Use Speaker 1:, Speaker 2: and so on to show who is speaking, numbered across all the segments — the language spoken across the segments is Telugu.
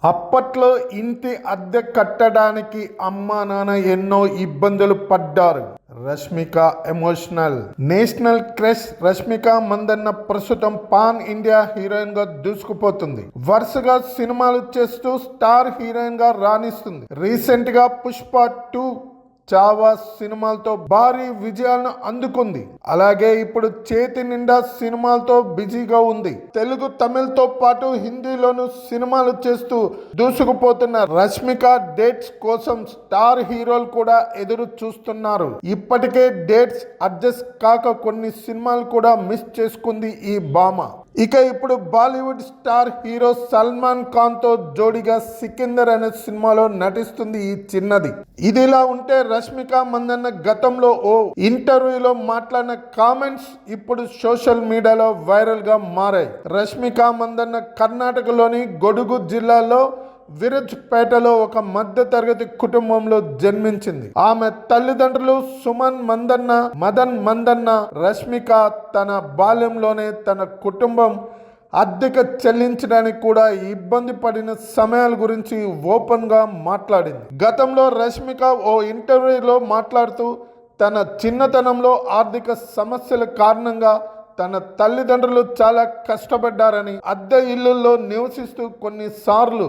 Speaker 1: అప్పట్లో ఇంటి అద్దె కట్టడానికి అమ్మా నాన్న ఎన్నో ఇబ్బందులు పడ్డారు. Rashmika emotional. National crush Rashmika Mandanna ప్రస్తుతం పాన్ ఇండియా హీరోయిన్ గా దూసుకుపోతుంది. వరుసగా సినిమాలు చేస్తూ స్టార్ హీరోయిన్ గా రాణిస్తుంది. రీసెంట్ గా పుష్ప 2, చావా సినిమాలతో భారీ విజయాలను అందుకుంది. అలాగే ఇప్పుడు చేతి నిండా సినిమాలతో బిజీగా ఉంది. తెలుగు, తమిళ్తో పాటు హిందీలోనూ సినిమాలు చేస్తూ దూసుకుపోతున్న రష్మిక డేట్స్ కోసం స్టార్ హీరోలు కూడా ఎదురు చూస్తున్నారు. ఇప్పటికే డేట్స్ అడ్జస్ట్ కాక కొన్ని సినిమాలు కూడా మిస్ చేసుకుంది ఈ భామ. ఇక ఇప్పుడు బాలీవుడ్ స్టార్ హీరో సల్మాన్ ఖాన్ తో జోడీగా సికిందర్ అనే సినిమాలో నటిస్తుంది ఈ చిన్నది. ఇదిలా ఉంటే రష్మిక మందన్న గతంలో ఓ ఇంటర్వ్యూలో మాట్లాడిన కామెంట్స్ ఇప్పుడు సోషల్ మీడియాలో వైరల్ గా మారాయి. రష్మిక మందన్న కర్ణాటకలోని కొడగు జిల్లాలో విరజ్పేటలో ఒక మధ్య తరగతి కుటుంబంలో జన్మించింది. ఆమె తల్లిదండ్రులు సుమన్ మందన్న, మదన్ మందన్న. రష్మిక తన బాల్యంలోనే తన కుటుంబం అద్దెకు చెల్లించడానికి కూడా ఇబ్బంది పడిన సమయాల గురించి ఓపెన్ గా మాట్లాడింది. గతంలో రష్మిక ఓ ఇంటర్వ్యూలో మాట్లాడుతూ తన చిన్నతనంలో ఆర్థిక సమస్యల కారణంగా తన తల్లిదండ్రులు చాలా కష్టపడ్డారని, అద్దె ఇళ్లలో నివసిస్తూ కొన్నిసార్లు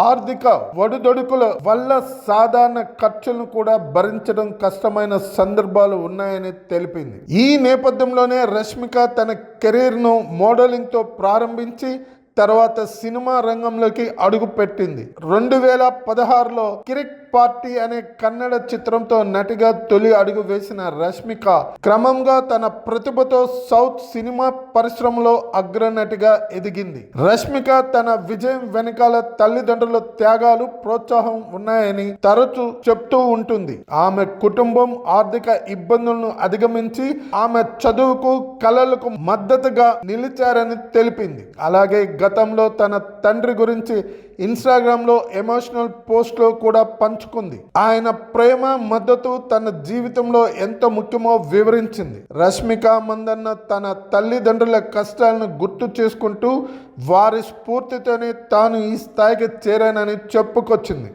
Speaker 1: ఆర్థిక ఒడిదొడుకుల వల్ల సాధారణ ఖర్చులను కూడా భరించడం కష్టమైన సందర్భాలు ఉన్నాయని తెలిపింది. ఈ నేపథ్యంలోనే రష్మిక తన కెరీర్ను మోడలింగ్తో ప్రారంభించి తర్వాత సినిమా రంగంలోకి అడుగు పెట్టింది. 2016లో కిరిక్ పార్టీ అనే కన్నడ చిత్రంతో నటిగా తొలి అడుగు వేసిన రష్మిక క్రమంగా తన ప్రతిభతో సౌత్ సినిమా పరిశ్రమలో అగ్రనటిగా ఎదిగింది. రష్మిక తన విజయం వెనకాల తల్లిదండ్రుల త్యాగాలు, ప్రోత్సాహం ఉన్నాయని తరచూ చెప్తూ ఉంటుంది. ఆమె కుటుంబం ఆర్థిక ఇబ్బందులను అధిగమించి ఆమె చదువుకు, కళలకు మద్దతుగా నిలిచారని తెలిపింది. అలాగే గతంలో తన తండ్రి గురించి ఇన్స్టాగ్రామ్లో ఎమోషనల్ పోస్ట్లో కూడా పంచుకుంది. ఆయన ప్రేమ, మద్దతు తన జీవితంలో ఎంత ముఖ్యమో వివరించింది. రష్మిక మందన్న తన తల్లిదండ్రుల కష్టాలను గుర్తు చేసుకుంటూ వారి స్ఫూర్తితోనే తాను ఈ స్థాయికి చేరానని చెప్పుకొచ్చింది.